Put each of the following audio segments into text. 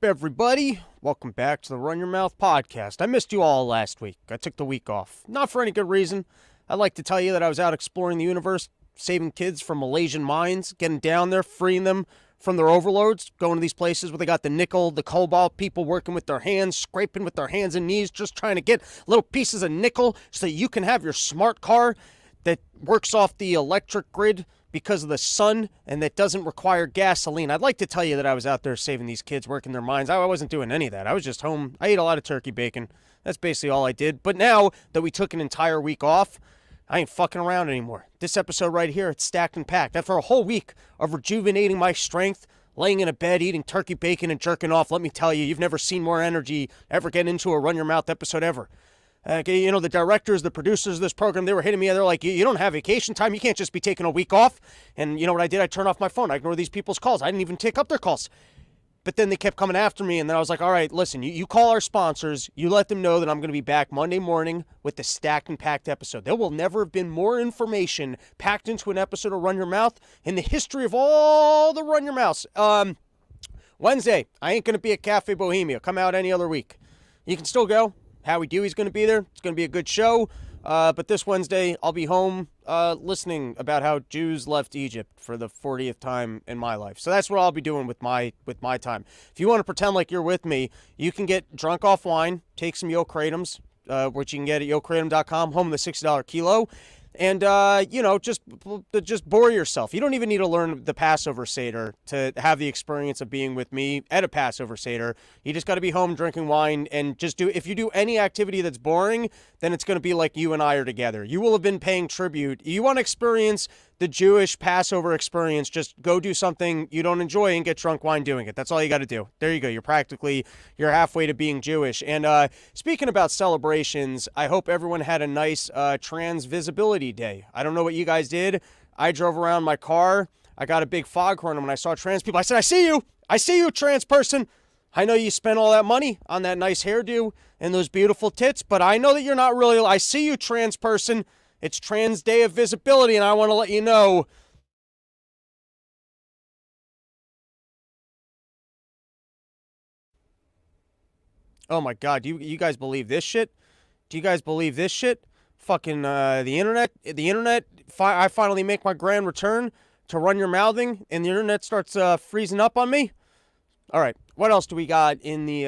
Everybody? Welcome back to the Run Your Mouth podcast. I missed you all last week. I took the week off. Not for any good reason. I'd like to tell you that I was out exploring the universe, saving kids from Malaysian mines, getting down there, freeing them from their overloads, going to these places where they got the nickel, the cobalt, people working with their hands, scraping with their hands and knees, just trying to get little pieces of nickel so you can have your smart car that works off the electric grid because of the sun and that doesn't require gasoline. I'd like to tell you that I was out there saving these kids, working their minds. I wasn't doing any of that. I was just home. I ate a lot of turkey bacon. That's basically all I did. But now that we took an entire week off, I ain't fucking around anymore. This episode right here, it's stacked and packed. After a whole week of rejuvenating my strength, laying in a bed, eating turkey bacon and jerking off, let me tell you, you've never seen more energy ever get into a Run Your Mouth episode ever. The directors, the producers of this program, they were hitting me. They're like, you don't have vacation time. You can't just be taking a week off. And you know what I did? I turned off my phone. I ignored these people's calls. I didn't even take up their calls. But then they kept coming after me. And then I was like, all right, listen, you call our sponsors. You let them know that I'm going to be back Monday morning with the stacked and packed episode. There will never have been more information packed into an episode of Run Your Mouth in the history of all the Run Your Mouths. Wednesday, I ain't going to be at Cafe Bohemia. Come out any other week. You can still go. Howie Dewey's going to be there. It's going to be a good show. But this Wednesday, I'll be home listening about how Jews left Egypt for the 40th time in my life. So that's what I'll be doing with my time. If you want to pretend like you're with me, you can get drunk off wine, take some Yo Kratom's, which you can get at YoKratom.com, home of the $60 kilo. And, just bore yourself. You don't even need to learn the Passover Seder to have the experience of being with me at a Passover Seder. You just got to be home drinking wine and if you do any activity that's boring, then it's going to be like you and I are together. You will have been paying tribute. You want to experience the Jewish Passover experience, just go do something you don't enjoy and get drunk wine doing it. That's all you got to do. There you go. You're halfway to being Jewish. And speaking about celebrations, I hope everyone had a nice trans visibility day. I don't know what you guys did. I drove around my car. I got a big foghorn, and when I saw trans people, I said, I see you, trans person. I know you spent all that money on that nice hairdo and those beautiful tits, but I know that you're not really, I see you, trans person. It's Trans Day of Visibility, and I want to let you know. Oh my God, do you guys believe this shit? Do you guys believe this shit? Fucking the internet. I finally make my grand return to Run Your Mouthing, and the internet starts freezing up on me. All right, what else do we got in the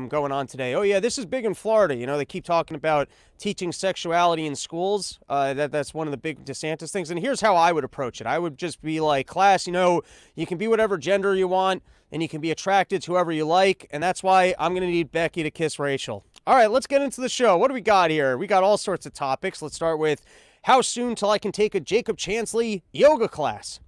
going on today? Oh yeah, this is big in Florida. You know, they keep talking about teaching sexuality in schools. That's one of the big DeSantis things. And here's how I would approach it. I would just be like, class, you can be whatever gender you want, and you can be attracted to whoever you like, and that's why I'm going to need Becky to kiss Rachel. All right, let's get into the show. What do we got here? We got all sorts of topics. Let's start with how soon till I can take a Jacob Chansley yoga class.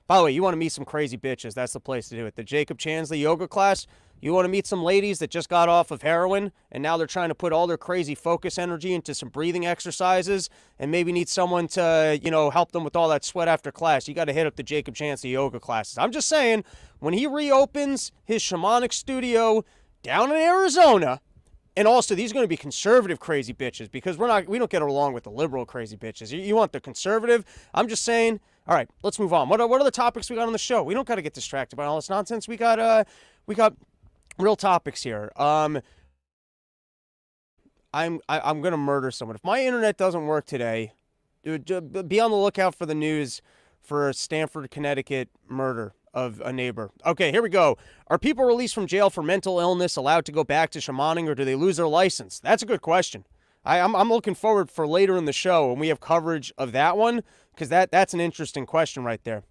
By the way, you want to meet some crazy bitches, that's the place to do it. The Jacob Chansley yoga class, you want to meet some ladies that just got off of heroin, and now they're trying to put all their crazy focus energy into some breathing exercises, and maybe need someone to, help them with all that sweat after class. You got to hit up the Jacob Chansley yoga classes. I'm just saying, when he reopens his shamanic studio down in Arizona, and also, these are going to be conservative crazy bitches, because we don't get along with the liberal crazy bitches. You want the conservative? I'm just saying. All right, let's move on. What are the topics we got on the show? We don't got to get distracted by all this nonsense. We got real topics here. I'm gonna murder someone if my internet doesn't work today. Be on the lookout for the news for a Stamford, Connecticut murder of a neighbor. Okay, here we go. Are people released from jail for mental illness allowed to go back to shamaning, or do they lose their license? That's a good question. I'm looking forward for later in the show when we have coverage of that one, because that's an interesting question right there.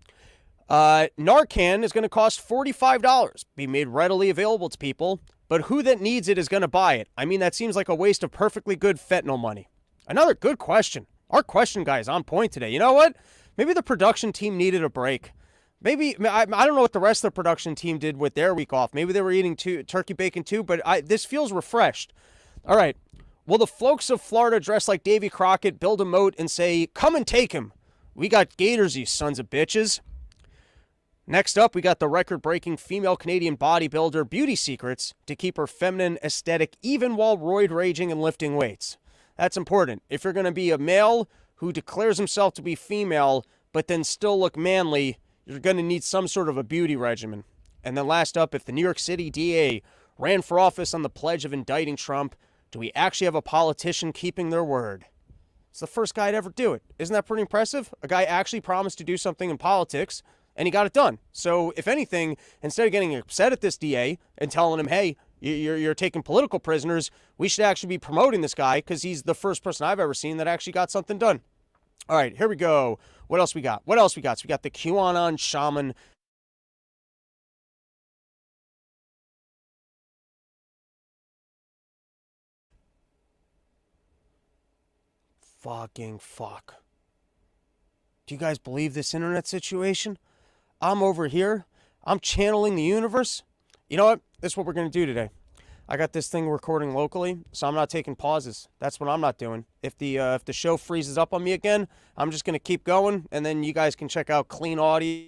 Narcan is going to cost $45, be made readily available to people, but who that needs it is going to buy it? I mean, that seems like a waste of perfectly good fentanyl money. Another good question. Our question guy is on point today. You know what? Maybe the production team needed a break. Maybe, I don't know what the rest of the production team did with their week off. Maybe they were eating turkey bacon too, but this feels refreshed. All right. Will the folks of Florida dress like Davy Crockett, build a moat, and say, come and take him? We got gators, you sons of bitches. Next up, we got the record-breaking female Canadian bodybuilder beauty secrets to keep her feminine aesthetic even while roid raging and lifting weights. That's important. If you're going to be a male who declares himself to be female, but then still look manly, you're going to need some sort of a beauty regimen. And then last up, if the New York City DA ran for office on the pledge of indicting Trump, do we actually have a politician keeping their word? It's the first guy to ever do it. Isn't that pretty impressive? A guy actually promised to do something in politics, and he got it done. So if anything, instead of getting upset at this DA and telling him, hey, you're taking political prisoners, we should actually be promoting this guy because he's the first person I've ever seen that actually got something done. All right, here we go. What else we got? So we got the QAnon shaman. Fucking fuck. Do you guys believe this internet situation? I'm over here. I'm channeling the universe. You know what? This is what we're going to do today. I got this thing recording locally, so I'm not taking pauses. That's what I'm not doing. If the show freezes up on me again, I'm just going to keep going, and then you guys can check out clean audio,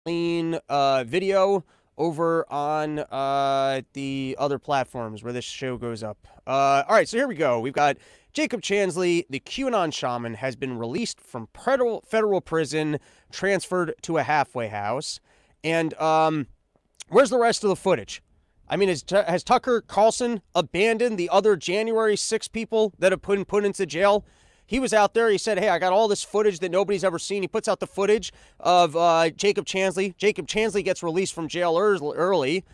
clean video over on the other platforms where this show goes up. All right, so here we go. We've got Jacob Chansley, the QAnon shaman, has been released from federal prison, transferred to a halfway house. And where's the rest of the footage? I mean, has Tucker Carlson abandoned the other January 6 people that have been put into jail? He was out there. He said, hey, I got all this footage that nobody's ever seen. He puts out the footage of Jacob Chansley. Jacob Chansley gets released from jail early.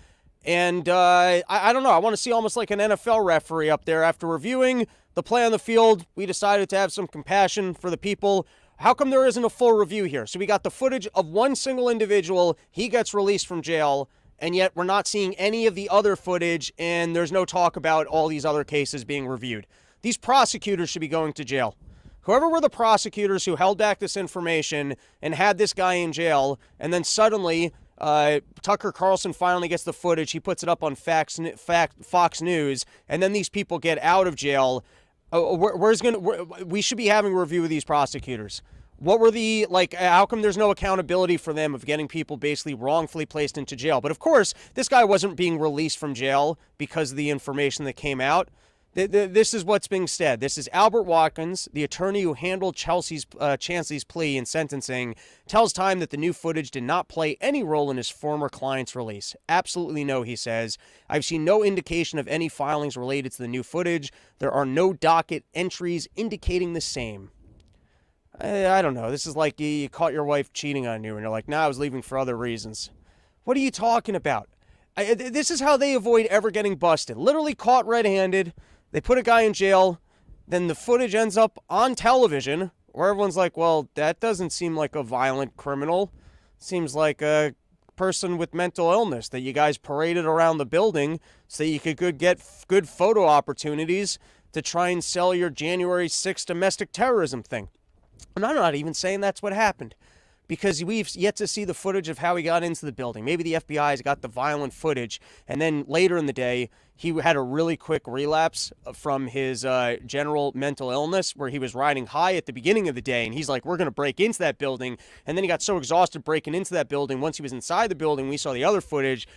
And I don't know. I want to see almost like an NFL referee up there. After reviewing the play on the field, we decided to have some compassion for the people. How come there isn't a full review here? So we got the footage of one single individual. He gets released from jail. And yet we're not seeing any of the other footage. And there's no talk about all these other cases being reviewed. These prosecutors should be going to jail. Whoever were the prosecutors who held back this information and had this guy in jail, and then suddenly Tucker Carlson finally gets the footage, he puts it up on Fox News, and then these people get out of jail. We should be having a review of these prosecutors. What were how come there's no accountability for them of getting people basically wrongfully placed into jail? But of course, this guy wasn't being released from jail because of the information that came out. This is what's being said. This is Albert Watkins, the attorney who handled Chansley's plea and sentencing, tells Time that the new footage did not play any role in his former client's release. Absolutely no, he says. I've seen no indication of any filings related to the new footage. There are no docket entries indicating the same. I don't know. This is like you caught your wife cheating on you and you're like, nah, I was leaving for other reasons. What are you talking about? This is how they avoid ever getting busted. Literally caught red-handed. They put a guy in jail, then the footage ends up on television, where everyone's like, well, that doesn't seem like a violent criminal. Seems like a person with mental illness that you guys paraded around the building so you could get good photo opportunities to try and sell your January 6th domestic terrorism thing. And I'm not even saying that's what happened, because we've yet to see the footage of how he got into the building. Maybe the FBI's got the violent footage, and then later in the day, he had a really quick relapse from his general mental illness where he was riding high at the beginning of the day, and he's like, we're going to break into that building. And then he got so exhausted breaking into that building. Once he was inside the building, we saw the other footage.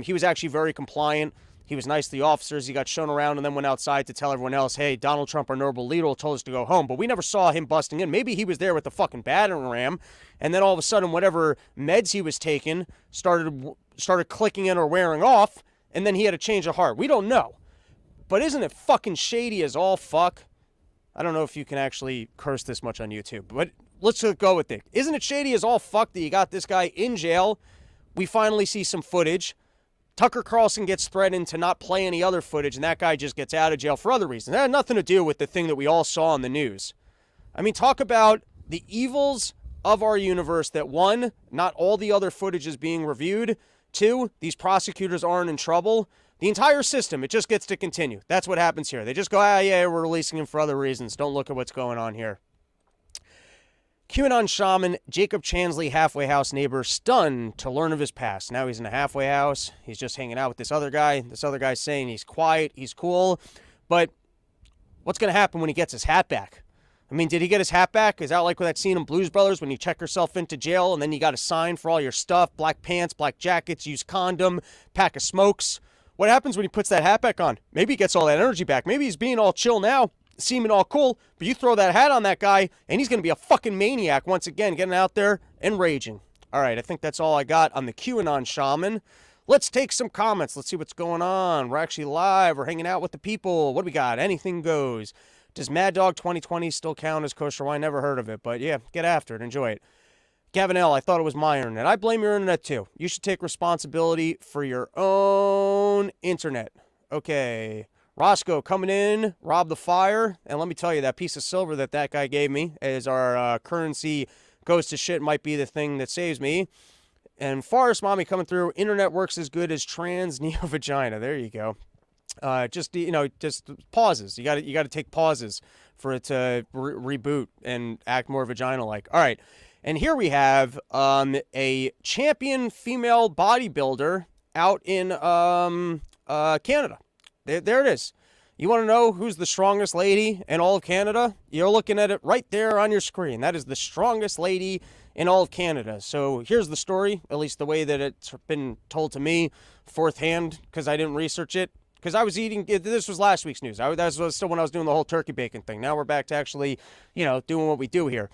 He was actually very compliant. He was nice to the officers. He got shown around and then went outside to tell everyone else, hey, Donald Trump, our noble leader, told us to go home. But we never saw him busting in. Maybe he was there with the fucking battering ram. And then all of a sudden, whatever meds he was taking started clicking in or wearing off. And then he had a change of heart. We don't know. But isn't it fucking shady as all fuck? I don't know if you can actually curse this much on YouTube. But let's go with it. Isn't it shady as all fuck that you got this guy in jail? We finally see some footage. Tucker Carlson gets threatened to not play any other footage, and that guy just gets out of jail for other reasons. That had nothing to do with the thing that we all saw on the news. I mean, talk about the evils of our universe that, one, not all the other footage is being reviewed. Two, these prosecutors aren't in trouble. The entire system, it just gets to continue. That's what happens here. They just go, yeah, we're releasing him for other reasons. Don't look at what's going on here. QAnon shaman Jacob Chansley halfway house neighbor stunned to learn of his past. Now he's in a halfway house. He's just hanging out with this other guy. This other guy's saying he's quiet, he's cool. But what's going to happen when he gets his hat back? I mean, did he get his hat back? Is that like that scene in Blues Brothers when you check yourself into jail and then you got a sign for all your stuff, black pants, black jackets, used condom, pack of smokes? What happens when he puts that hat back on? Maybe he gets all that energy back. Maybe he's being all chill now, seeming all cool, but you throw that hat on that guy, and he's going to be a fucking maniac once again, getting out there and raging. All right, I think that's all I got on the QAnon shaman. Let's take some comments. Let's see what's going on. We're actually live. We're hanging out with the people. What do we got? Anything goes. Does Mad Dog 2020 still count as kosher wine? Never heard of it, but yeah, get after it. Enjoy it. Gavin L., I thought it was my internet. I blame your internet too. You should take responsibility for your own internet. Okay. Roscoe coming in, rob the fire. And let me tell you, that piece of silver that guy gave me as our currency goes to shit might be the thing that saves me. And Forest Mommy coming through. Internet works as good as trans neo-vagina. There you go. Just pauses. You got to take pauses for it to reboot and act more vagina-like. All right. And here we have a champion female bodybuilder out in Canada. There it is. You want to know who's the strongest lady in all of Canada? You're looking at it right there on your screen. That is the strongest lady in all of Canada. So here's the story, at least the way that it's been told to me, fourth hand, because I didn't research it. Because I was eating, this was last week's news. That was still when I was doing the whole turkey bacon thing. Now we're back to actually, doing what we do here.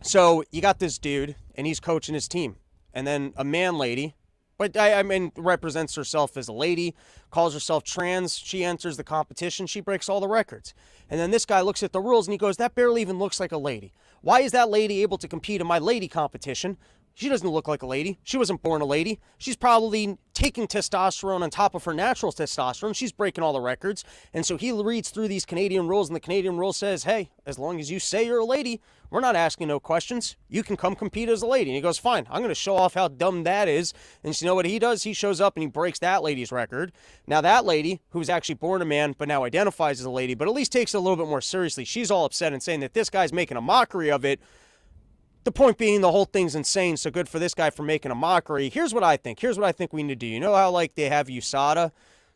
So you got this dude, and he's coaching his team. And then a man lady, but I mean, represents herself as a lady, calls herself trans. She enters the competition. She breaks all the records. And then this guy looks at the rules, and he goes, that barely even looks like a lady. Why is that lady able to compete in my lady competition? She doesn't look like a lady. She wasn't born a lady. She's probably taking testosterone on top of her natural testosterone. She's breaking all the records. And so he reads through these Canadian rules, and the Canadian rule says, hey, as long as you say you're a lady, we're not asking no questions. You can come compete as a lady. And he goes, fine, I'm going to show off how dumb that is. And you know what he does? He shows up and he breaks that lady's record. Now that lady, who's actually born a man, but now identifies as a lady, but at least takes it a little bit more seriously, she's all upset and saying that this guy's making a mockery of it. The point being, the whole thing's insane, so good for this guy for making a mockery. Here's what I think. Here's what I think we need to do. You know how, like, they have USADA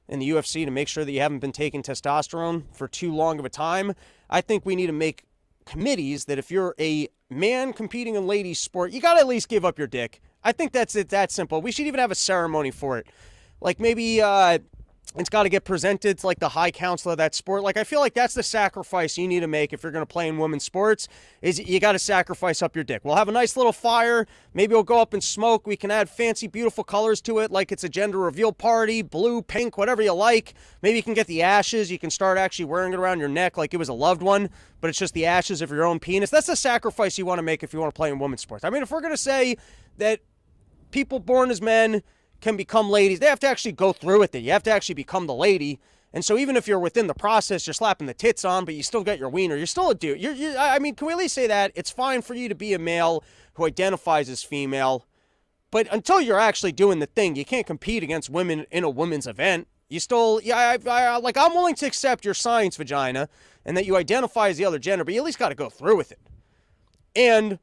in the UFC to make sure that you haven't been taking testosterone for too long of a time? I think we need to make committees that if you're a man competing in ladies' sport, you got to at least give up your dick. I think that's it, that simple. We should even have a ceremony for it. Like, maybe it's got to get presented to, like, the high council of that sport. Like, I feel like that's the sacrifice you need to make if you're going to play in women's sports, is you got to sacrifice up your dick. We'll have a nice little fire. Maybe we'll go up and smoke. We can add fancy, beautiful colors to it, like it's a gender reveal party, blue, pink, whatever you like. Maybe you can get the ashes. You can start actually wearing it around your neck like it was a loved one, but it's just the ashes of your own penis. That's the sacrifice you want to make if you want to play in women's sports. I mean, if we're going to say that people born as men can become ladies, they have to actually go through with it. You have to actually become the lady. And so even if you're within the process, you're slapping the tits on, but you still got your wiener, you're still a dude. I mean, can we at least say that? It's fine for you to be a male who identifies as female, but until you're actually doing the thing, you can't compete against women in a women's event. You still, I'm willing to accept your science vagina and that you identify as the other gender, but you at least got to go through with it. And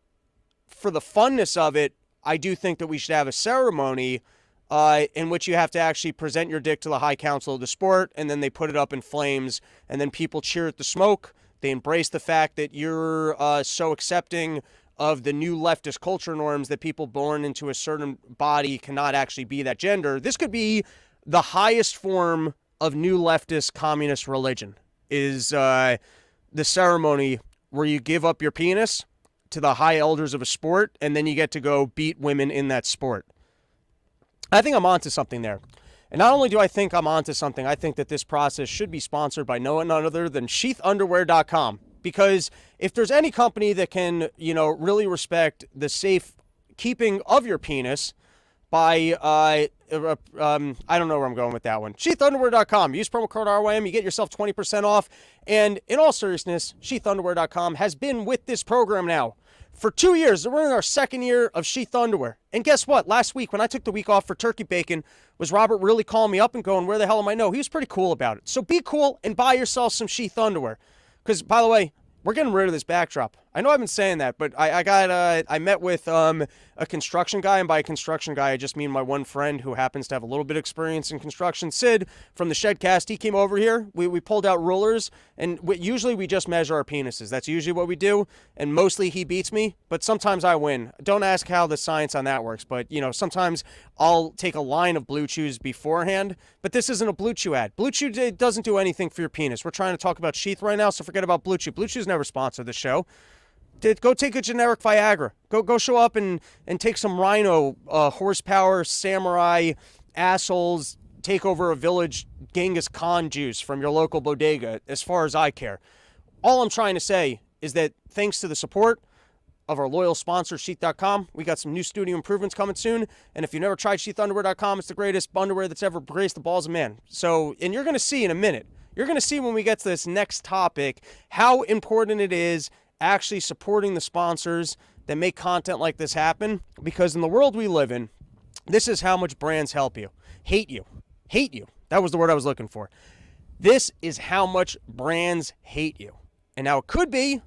for the funness of it, I do think that we should have a ceremony in which you have to actually present your dick to the high council of the sport, and then they put it up in flames, and then people cheer at the smoke. They embrace the fact that you're so accepting of the new leftist culture norms that people born into a certain body cannot actually be that gender. This could be the highest form of new leftist communist religion, is the ceremony where you give up your penis to the high elders of a sport, and then you get to go beat women in that sport. I think I'm onto something there. And not only do I think I'm onto something, I think that this process should be sponsored by none other than sheathunderwear.com. Because if there's any company that can, really respect the safe keeping of your penis by, I don't know where I'm going with that one. Sheathunderwear.com. Use promo code RYM. You get yourself 20% off. And in all seriousness, sheathunderwear.com has been with this program now for 2 years. We're in our second year of Sheath Underwear. And guess what? Last week, when I took the week off for turkey bacon, was Robert really calling me up and going, where the hell am I? No, he was pretty cool about it. So be cool and buy yourself some Sheath Underwear. Because, by the way, we're getting rid of this backdrop. I know I've been saying that, but I met with a construction guy, and by a construction guy, I just mean my one friend who happens to have a little bit of experience in construction, Sid, from the Shedcast. He came over here. We pulled out rulers, and usually we just measure our penises. That's usually what we do, and mostly he beats me, but sometimes I win. Don't ask how the science on that works, but, sometimes I'll take a line of Blue Chews beforehand, but this isn't a Blue Chew ad. Blue Chew doesn't do anything for your penis. We're trying to talk about Sheath right now, so forget about Blue Chew. Blue Chew's never sponsored the show. Go take a generic Viagra. Go show up and take some rhino horsepower samurai assholes take over a village Genghis Khan juice from your local bodega, as far as I care. All I'm trying to say is that thanks to the support of our loyal sponsor, Sheath.com, we got some new studio improvements coming soon. And if you've never tried SheathUnderwear.com, it's the greatest underwear that's ever graced the balls of man. So, and you're going to see in a minute, you're going to see when we get to this next topic how important it is actually supporting the sponsors that make content like this happen. Because in the world we live in, this is how much brands help you. Hate you. Hate you. That was the word I was looking for. This is how much brands hate you. And now it could be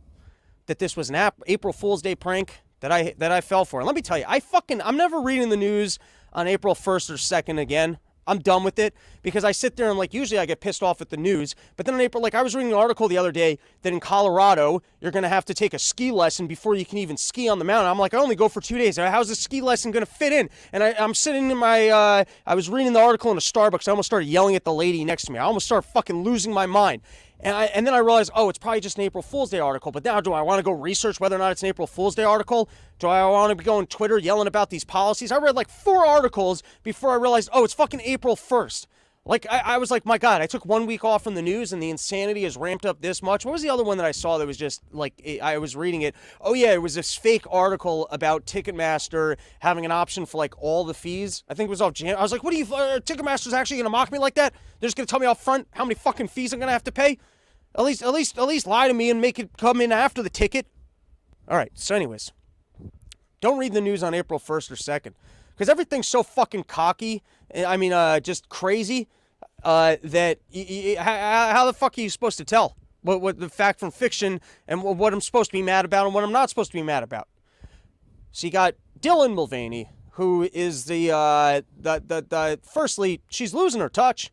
that this was an April Fool's Day prank that I fell for. And let me tell you, I'm never reading the news on April 1st or 2nd again. I'm done with it because I sit there and usually I get pissed off at the news. But then in April, I was reading an article the other day that in Colorado, you're going to have to take a ski lesson before you can even ski on the mountain. I'm like, I only go for 2 days. How's the ski lesson going to fit in? And I'm sitting in I was reading the article in a Starbucks. I almost started yelling at the lady next to me. I almost started fucking losing my mind. And then I realized, it's probably just an April Fool's Day article. But now do I want to go research whether or not it's an April Fool's Day article? Do I want to be going Twitter yelling about these policies? I read 4 articles before I realized, it's fucking April 1st. I was like, my God, I took 1 week off from the news and the insanity has ramped up this much. What was the other one that I saw that was just I was reading it? Oh yeah, it was this fake article about Ticketmaster having an option for all the fees. I think it was off I was like, what are you, Ticketmaster's actually going to mock me like that? They're just going to tell me up front how many fucking fees I'm going to have to pay? At least lie to me and make it come in after the ticket. All right, so anyways, don't read the news on April 1st or 2nd because everything's so fucking cocky. I mean, just crazy that how the fuck are you supposed to tell what the fact from fiction and what I'm supposed to be mad about and what I'm not supposed to be mad about? So you got Dylan Mulvaney, who is the firstly, she's losing her touch.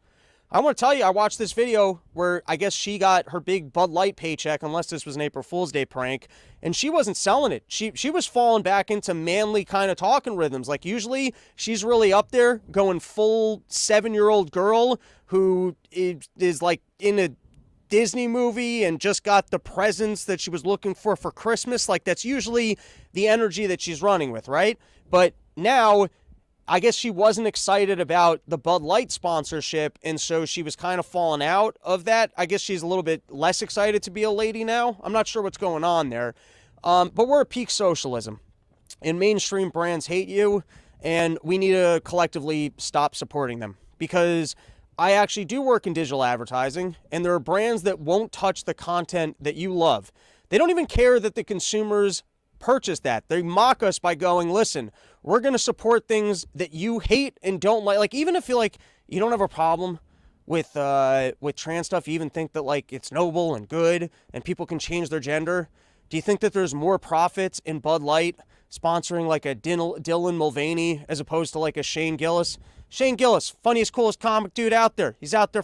I want to tell you, I watched this video where I guess she got her big Bud Light paycheck, unless this was an April Fool's Day prank, and she wasn't selling it. She was falling back into manly kind of talking rhythms. Usually she's really up there going full 7-year-old girl who is in a Disney movie and just got the presents that she was looking for Christmas. That's usually the energy that she's running with, right? But now I guess she wasn't excited about the Bud Light sponsorship, and so she was kind of falling out of that. I guess she's a little bit less excited to be a lady now. I'm not sure what's going on there. But we're at peak socialism, and mainstream brands hate you, and we need to collectively stop supporting them. Because I actually do work in digital advertising, and there are brands that won't touch the content that you love. They don't even care that the consumers purchase that. They mock us by going, listen, we're going to support things that you hate and don't like. Even if you you don't have a problem with trans stuff, you even think that it's noble and good and people can change their gender. Do you think that there's more profits in Bud Light sponsoring a Dylan Mulvaney as opposed to a Shane Gillis? Shane Gillis, funniest, coolest comic dude out there. He's out there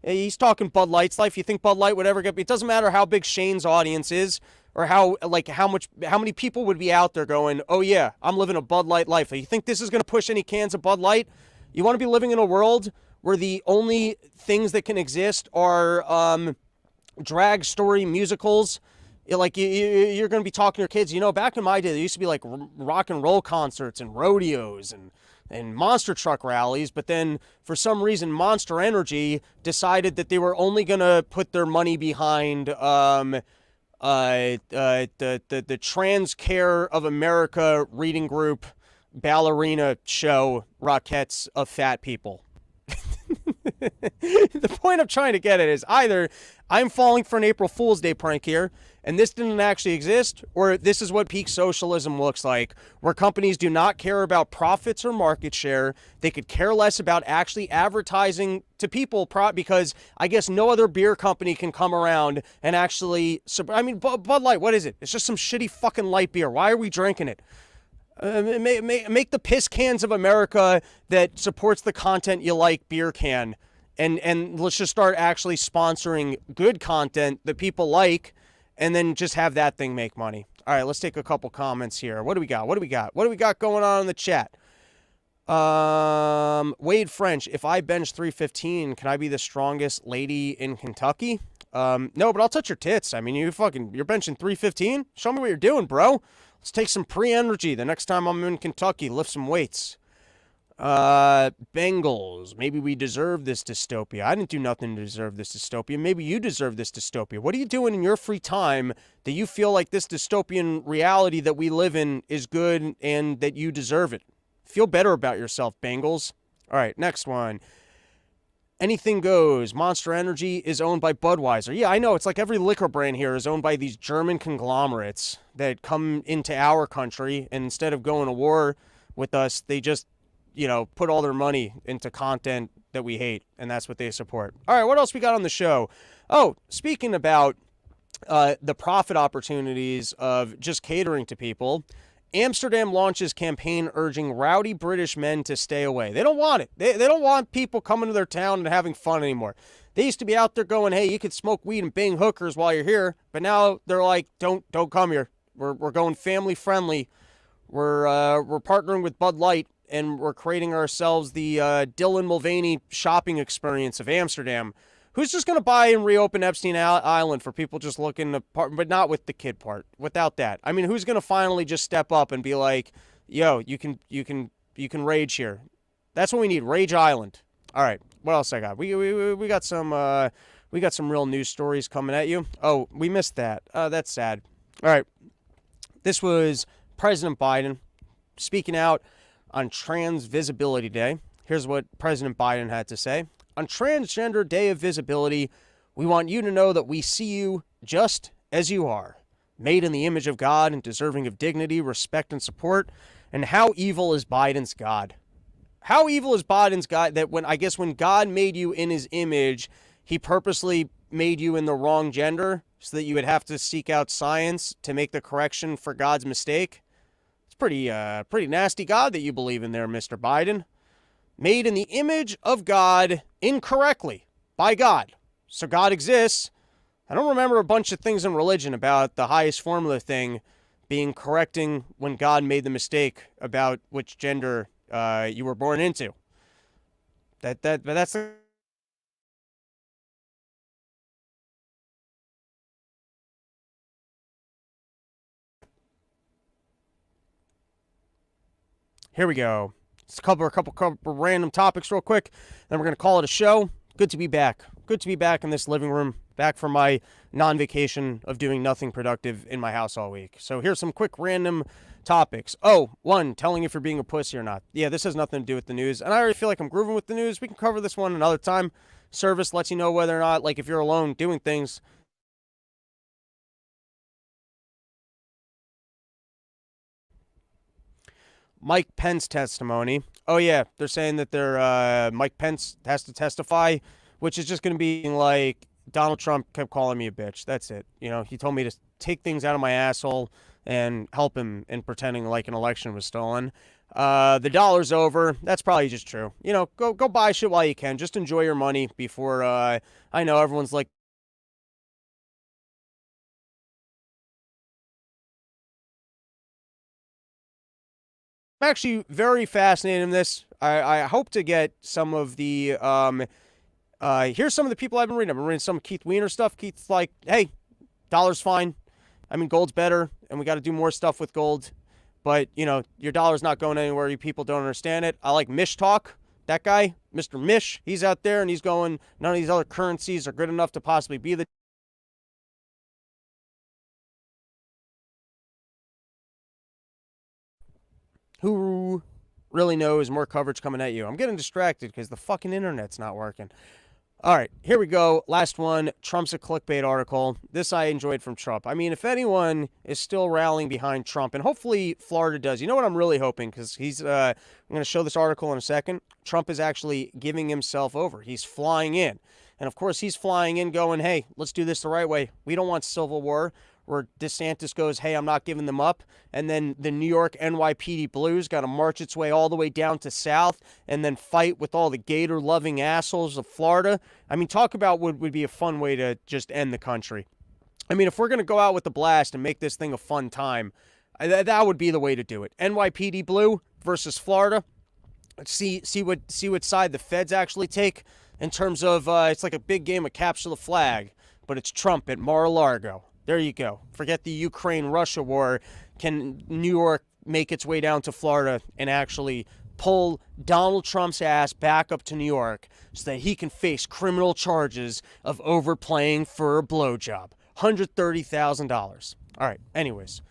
he's talking Bud Light's life. You think Bud Light would ever it doesn't matter how big Shane's audience is or how many people would be out there going, oh yeah, I'm living a Bud Light life. You think this is going to push any cans of Bud Light? You want to be living in a world where the only things that can exist are drag story musicals? You're going to be talking to your kids. Back in my day, there used to be rock and roll concerts and rodeos and monster truck rallies, but then for some reason Monster Energy decided that they were only going to put their money behind the Trans Care of America reading group ballerina show Rockettes of Fat People. The point I'm trying to get at is either I'm falling for an April Fool's Day prank here, and this didn't actually exist, or this is what peak socialism looks like, where companies do not care about profits or market share. They could care less about actually advertising to people because I guess no other beer company can come around and actually... Bud Light, what is it? It's just some shitty fucking light beer. Why are we drinking it? Make the piss cans of America that supports the content you like beer can. And let's just start actually sponsoring good content that people like, and then just have that thing make money. All right, let's take a couple comments here. What do we got going on in the chat? Wade French, if I bench 315, can I be the strongest lady in Kentucky? No, but I'll touch your tits. I mean, you're benching 315? Show me what you're doing, bro. Let's take some pre-energy the next time I'm in Kentucky. Lift some weights. Bengals. Maybe we deserve this dystopia. I didn't do nothing to deserve this dystopia. Maybe you deserve this dystopia. What are you doing in your free time that you feel like this dystopian reality that we live in is good and that you deserve it? Feel better about yourself, Bengals. All right, next one. Anything goes. Monster Energy is owned by Budweiser. Yeah, I know. It's like every liquor brand here is owned by these German conglomerates that come into our country, and instead of going to war with us, they just, put all their money into content that we hate, and that's what they support. All right, what else we got on the show? Oh, speaking about the profit opportunities of just catering to people, Amsterdam launches campaign urging rowdy British men to stay away. They don't want it. They don't want people coming to their town and having fun anymore. They used to be out there going, hey, you could smoke weed and bang hookers while you're here. But now they're like, don't come here. We're going family friendly. We're partnering with Bud Light, and we're creating ourselves the Dylan Mulvaney shopping experience of Amsterdam. Who's just going to buy and reopen Epstein Island for people just looking to part, but not with the kid part, without that? I mean, who's going to finally just step up and be like, yo, you can rage here. That's what we need, Rage Island. All right, what else I got? We got some real news stories coming at you. Oh, we missed that. That's sad. All right. This was President Biden speaking out on Trans Visibility Day. Here's what President Biden had to say. On Transgender Day of Visibility, we want you to know that we see you just as you are, made in the image of God and deserving of dignity, respect, and support. And how evil is Biden's God? How evil is Biden's God that when God made you in his image, he purposely made you in the wrong gender so that you would have to seek out science to make the correction for God's mistake? It's pretty nasty God that you believe in there, Mr. Biden. Made in the image of God incorrectly by God. So God exists. I don't remember a bunch of things in religion about the highest formula thing being correcting when God made the mistake about which gender you were born into. But that's here we go. Let's cover a couple random topics real quick. Then we're going to call it a show. Good to be back. Good to be back in this living room. Back from my non-vacation of doing nothing productive in my house all week. So here's some quick random topics. Oh, one, telling if you're being a pussy or not. Yeah, this has nothing to do with the news. And I already feel like I'm grooving with the news. We can cover this one another time. Service lets you know whether or not, like if you're alone doing things. Mike Pence testimony. Oh, yeah, they're saying that Mike Pence has to testify, which is just going to be like Donald Trump kept calling me a bitch. That's it. He told me to take things out of my asshole and help him in pretending like an election was stolen. The dollar's over. That's probably just true. Go buy shit while you can. Just enjoy your money before, I know everyone's like, I'm actually very fascinated in this. I hope to get some of the, here's some of the people I've been reading. I've been reading some Keith Weiner stuff. Keith's like, hey, dollar's fine. I mean, gold's better, and we got to do more stuff with gold. But, your dollar's not going anywhere. You people don't understand it. I like Mish Talk. That guy, Mr. Mish, he's out there, and he's going, none of these other currencies are good enough to possibly be the who really knows, more coverage coming at you. I'm getting distracted because the fucking internet's not working. All right, here we go. Last one. Trump's a clickbait article. This I enjoyed from Trump. I mean, if anyone is still rallying behind Trump, and hopefully Florida does. You know what I'm really hoping? Because I'm going to show this article in a second. Trump is actually giving himself over. He's flying in. And of course, he's flying in going, hey, let's do this the right way. We don't want civil war. Where DeSantis goes, hey, I'm not giving them up. And then the New York NYPD Blues got to march its way all the way down to South and then fight with all the gator-loving assholes of Florida. I mean, talk about what would be a fun way to just end the country. I mean, if we're going to go out with the blast and make this thing a fun time, that would be the way to do it. NYPD Blue versus Florida. Let's see what side the feds actually take in terms of it's like a big game of capture the flag. but it's Trump at Mar-a-Lago. There you go. Forget the Ukraine-Russia war. Can New York make its way down to Florida and actually pull Donald Trump's ass back up to New York so that he can face criminal charges of overplaying for a blowjob? $130,000. All right, anyways.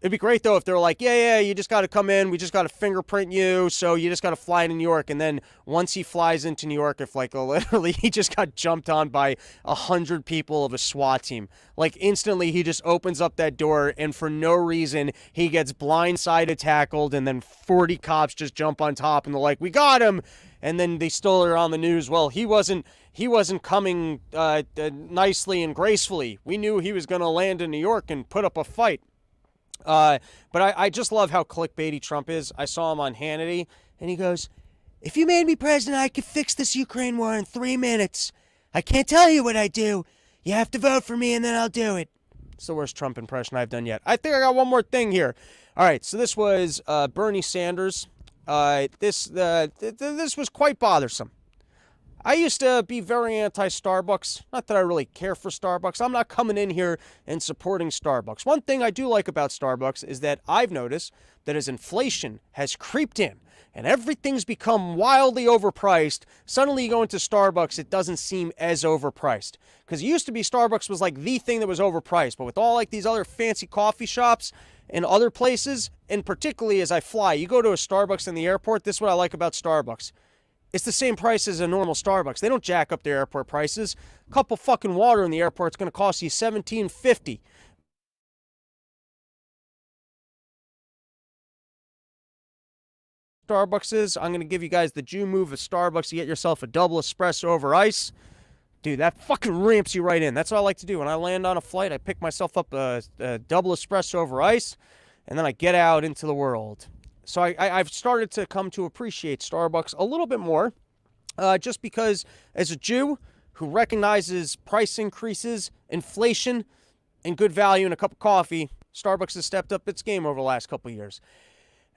It'd be great, though, if they're like, yeah, you just got to come in. We just got to fingerprint you. So you just got to fly to New York. And then once he flies into New York, if like literally he just got jumped on by 100 people of a SWAT team, like instantly he just opens up that door and for no reason he gets blindsided tackled. And then 40 cops just jump on top and they're like, we got him. And then they still are on the news. Well, he wasn't coming nicely and gracefully. We knew he was going to land in New York and put up a fight. But I just love how clickbaity Trump is. I saw him on Hannity, and he goes, if you made me president, I could fix this Ukraine war in 3 minutes. I can't tell you what I do. You have to vote for me, and then I'll do it. It's the worst Trump impression I've done yet. I think I got one more thing here. All right, so this was Bernie Sanders. This was quite bothersome. I used to be very anti-Starbucks. Not that I really care for Starbucks. I'm not coming in here and supporting Starbucks. One thing I do like about Starbucks is that I've noticed that as inflation has creeped in and everything's become wildly overpriced, suddenly you go into Starbucks, it doesn't seem as overpriced. Because it used to be Starbucks was like the thing that was overpriced. But with all like these other fancy coffee shops and other places, and particularly as I fly, you go to a Starbucks in the airport, this is what I like about Starbucks. It's the same price as a normal Starbucks. They don't jack up their airport prices. A cup of fucking water in the airport's going to cost you $17.50. Starbucks is, I'm going to give you guys the Jew move of Starbucks. You get yourself a double espresso over ice. Dude, that fucking ramps you right in. That's what I like to do. When I land on a flight, I pick myself up a double espresso over ice, and then I get out into the world. So I've started to come to appreciate Starbucks a little bit more, just because as a Jew who recognizes price increases, inflation, and good value in a cup of coffee, Starbucks has stepped up its game over the last couple of years.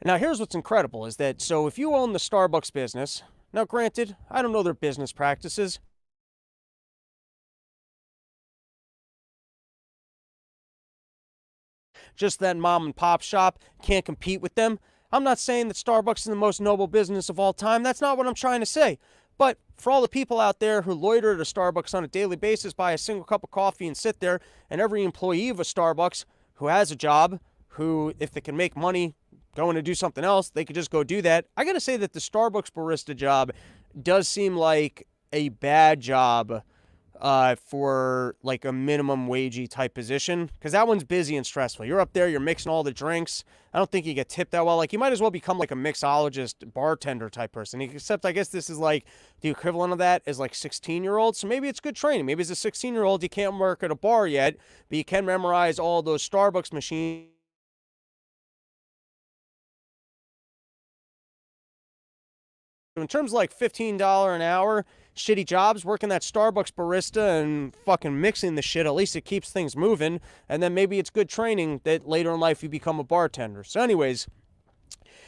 Now, here's what's incredible is that, so if you own the Starbucks business, now granted, I don't know their business practices. Just that mom and pop shop can't compete with them. I'm not saying that Starbucks is the most noble business of all time. That's not what I'm trying to say. But for all the people out there who loiter at a Starbucks on a daily basis, buy a single cup of coffee and sit there, and every employee of a Starbucks who has a job, who, if they can make money going to do something else, they could just go do that. I got to say that the Starbucks barista job does seem like a bad job for like a minimum wagey type position, because that one's busy and stressful. You're up there, you're mixing all the drinks. I don't think you get tipped that well. Like, you might as well become like a mixologist, bartender type person, except I guess this is like the equivalent of that is like 16-year-olds. So maybe it's good training. Maybe as a 16-year-old you can't work at a bar yet, but you can memorize all those Starbucks machines. In terms of like $15 an hour, shitty jobs, working that Starbucks barista and fucking mixing the shit, at least it keeps things moving. And then maybe it's good training that later in life you become a bartender. So anyways,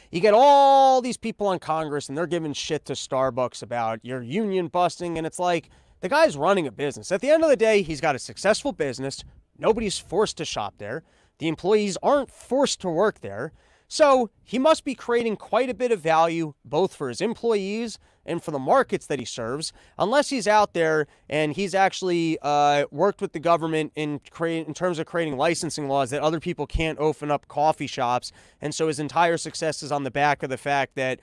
you get all these people on Congress and they're giving shit to Starbucks about your union busting. And it's like, the guy's running a business. At the end of the day, he's got a successful business. Nobody's forced to shop there. The employees aren't forced to work there. So he must be creating quite a bit of value, both for his employees and for the markets that he serves, unless he's out there and he's actually worked with the government in terms of creating licensing laws that other people can't open up coffee shops. And so his entire success is on the back of the fact that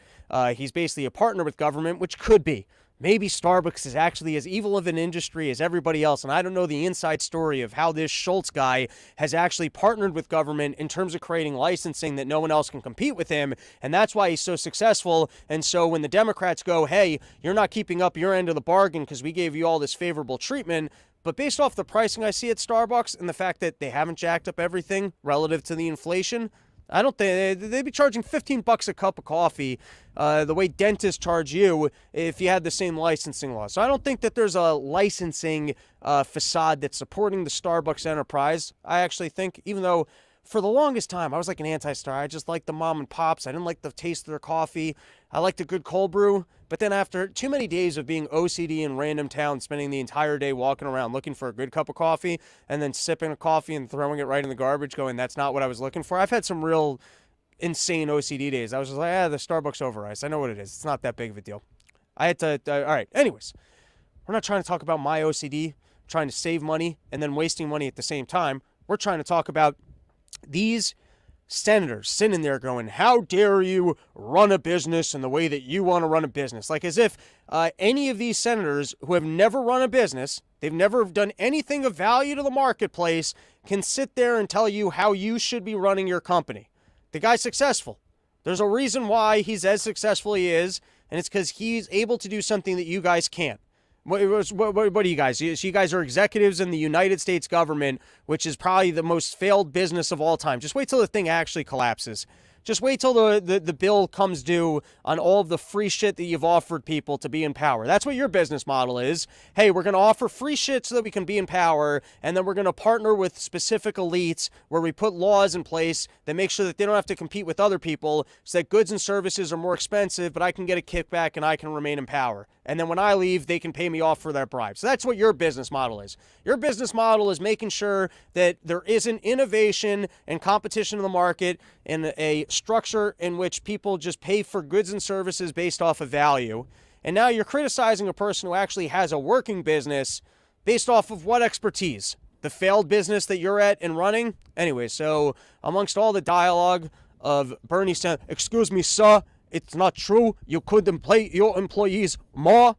he's basically a partner with government, which could be. Maybe Starbucks is actually as evil of an industry as everybody else, and I don't know the inside story of how this Schultz guy has actually partnered with government in terms of creating licensing that no one else can compete with him, and that's why he's so successful. And so when the Democrats go, hey, you're not keeping up your end of the bargain because we gave you all this favorable treatment, but based off the pricing I see at Starbucks and the fact that they haven't jacked up everything relative to the inflation, I don't think they'd be charging $15 a cup of coffee the way dentists charge you if you had the same licensing law. So I don't think that there's a licensing facade that's supporting the Starbucks enterprise. I actually think, even though for the longest time, I was like an anti-star. I just liked the mom and pops. I didn't like the taste of their coffee. I liked a good cold brew. But then after too many days of being OCD in random towns, spending the entire day walking around looking for a good cup of coffee and then sipping a coffee and throwing it right in the garbage going, that's not what I was looking for. I've had some real insane OCD days. I was just like, the Starbucks over ice. I know what it is. It's not that big of a deal. I had to, all right. Anyways, we're not trying to talk about my OCD, trying to save money and then wasting money at the same time. We're trying to talk about these senators sitting there going, how dare you run a business in the way that you want to run a business? Like as if any of these senators who have never run a business, they've never done anything of value to the marketplace, can sit there and tell you how you should be running your company. The guy's successful. There's a reason why he's as successful as he is, and it's because he's able to do something that you guys can't. What are you guys? You guys are executives in the United States government, which is probably the most failed business of all time. Just wait till the thing actually collapses. Just wait till the bill comes due on all of the free shit that you've offered people to be in power. That's what your business model is. Hey, we're going to offer free shit so that we can be in power, and then we're going to partner with specific elites where we put laws in place that make sure that they don't have to compete with other people so that goods and services are more expensive, but I can get a kickback and I can remain in power. And then when I leave, they can pay me off for that bribe. So that's what your business model is. Your business model is making sure that there isn't innovation and competition in the market and a structure in which people just pay for goods and services based off of value. And now you're criticizing a person who actually has a working business based off of what expertise? The failed business that you're at and running? Anyway, so amongst all the dialogue of Bernie saying, excuse me, sir, it's not true. You couldn't pay your employees more.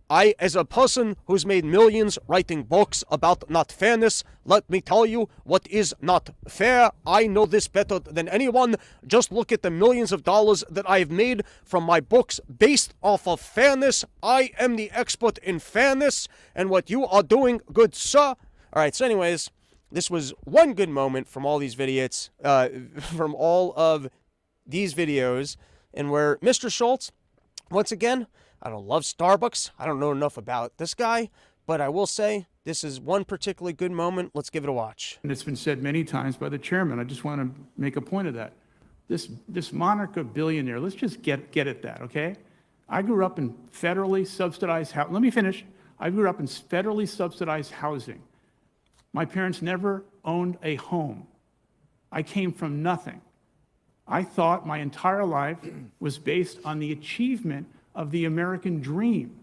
I, as a person who's made millions writing books about not fairness, let me tell you what is not fair. I know this better than anyone. Just look at the millions of dollars that I've made from my books based off of fairness. I am the expert in fairness, and what you are doing, good sir. All right, so anyways, this was one good moment from all these videos, from all of these videos, and where Mr. Schultz, once again, I don't love Starbucks. I don't know enough about this guy, but I will say this is one particularly good moment. Let's give it a watch. And it's been said many times by the chairman. I just want to make a point of that. This monarch of billionaire, let's just get at that, okay? I grew up in federally subsidized housing. Let me finish. I grew up in federally subsidized housing. My parents never owned a home. I came from nothing. I thought my entire life was based on the achievement of the American dream.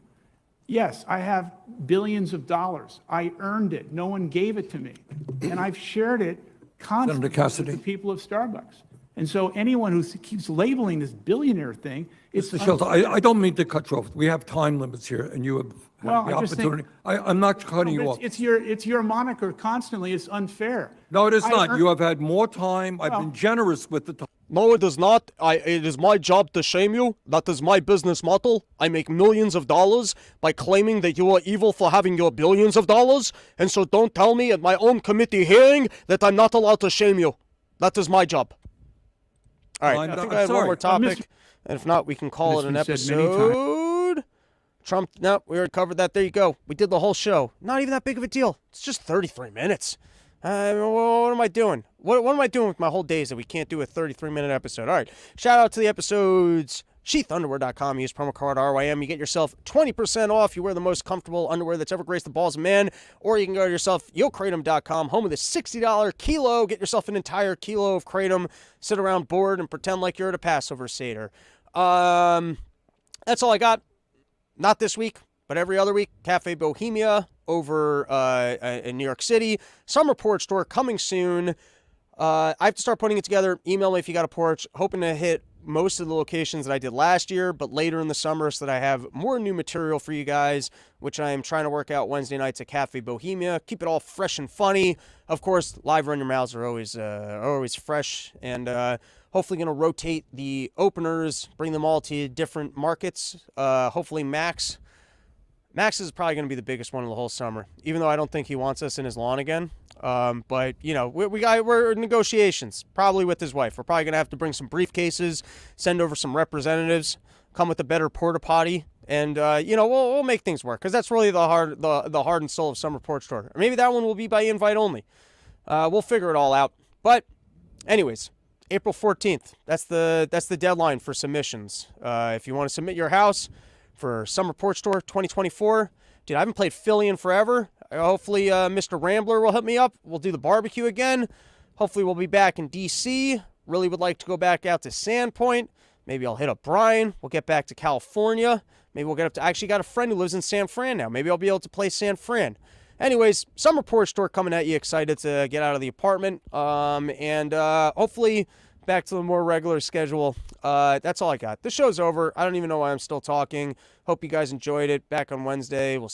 Yes, I have billions of dollars. I earned it. No one gave it to me. And I've shared it constantly with the people of Starbucks. And so anyone who keeps labeling this billionaire thing, it's Mr. Schultz, I don't mean to cut you off. We have time limits here, and you have the opportunity. I'm not cutting you off. It's your moniker constantly. It's unfair. No, it is not. You have had more time. I've been generous with the time. No, it is not. It is my job to shame you. That is my business model. I make millions of dollars by claiming that you are evil for having your billions of dollars. And so don't tell me at my own committee hearing that I'm not allowed to shame you. That is my job. All right, I think I had one more topic. And if not, we can call it an episode. Trump, no, we already covered that. There you go. We did the whole show. Not even that big of a deal. It's just 33 minutes. What am I doing? What am I doing with my whole days that we can't do a 33-minute episode? All right. Shout out to the episodes. Sheathunderwear.com. Use promo code RYM. You get yourself 20% off. You wear the most comfortable underwear that's ever graced the balls of man. Or you can go to yourself, YoKratom.com, home of the $60 kilo. Get yourself an entire kilo of Kratom. Sit around bored and pretend like you're at a Passover Seder. That's all I got. Not this week, but every other week. Cafe Bohemia over in New York City. Summer porch tour coming soon. I have to start putting it together. Email me if you got a porch. Hoping to hit most of the locations that I did last year, but later in the summer so that I have more new material for you guys, which I am trying to work out Wednesday nights at Cafe Bohemia. Keep it all fresh and funny. Of course, live Run Your Mouths are always fresh, and hopefully going to rotate the openers, bring them all to different markets. Hopefully Max is probably going to be the biggest one of the whole summer, even though I don't think he wants us in his lawn again. But, you know, we're in negotiations, probably with his wife. We're probably going to have to bring some briefcases, send over some representatives, come with a better porta potty, and, you know, we'll make things work, because that's really the heart and soul of Summer Porch Tour. Or maybe that one will be by invite only. We'll figure it all out. But Anyways, April 14th. That's the deadline for submissions. If you want to submit your house for Summer Porch Tour 2024, dude, I haven't played Philly in forever. Hopefully, Mr. Rambler will help me up. We'll do the barbecue again. Hopefully, we'll be back in DC. Really would like to go back out to Sandpoint. Maybe I'll hit up Brian. We'll get back to California. Maybe we'll get up to... I actually got a friend who lives in San Fran now. Maybe I'll be able to play San Fran. Anyways, Summer Porch Tour coming at you. Excited to get out of the apartment. And hopefully back to the more regular schedule. That's all I got. The show's over. I don't even know why I'm still talking. Hope you guys enjoyed it. Back on Wednesday. We'll see.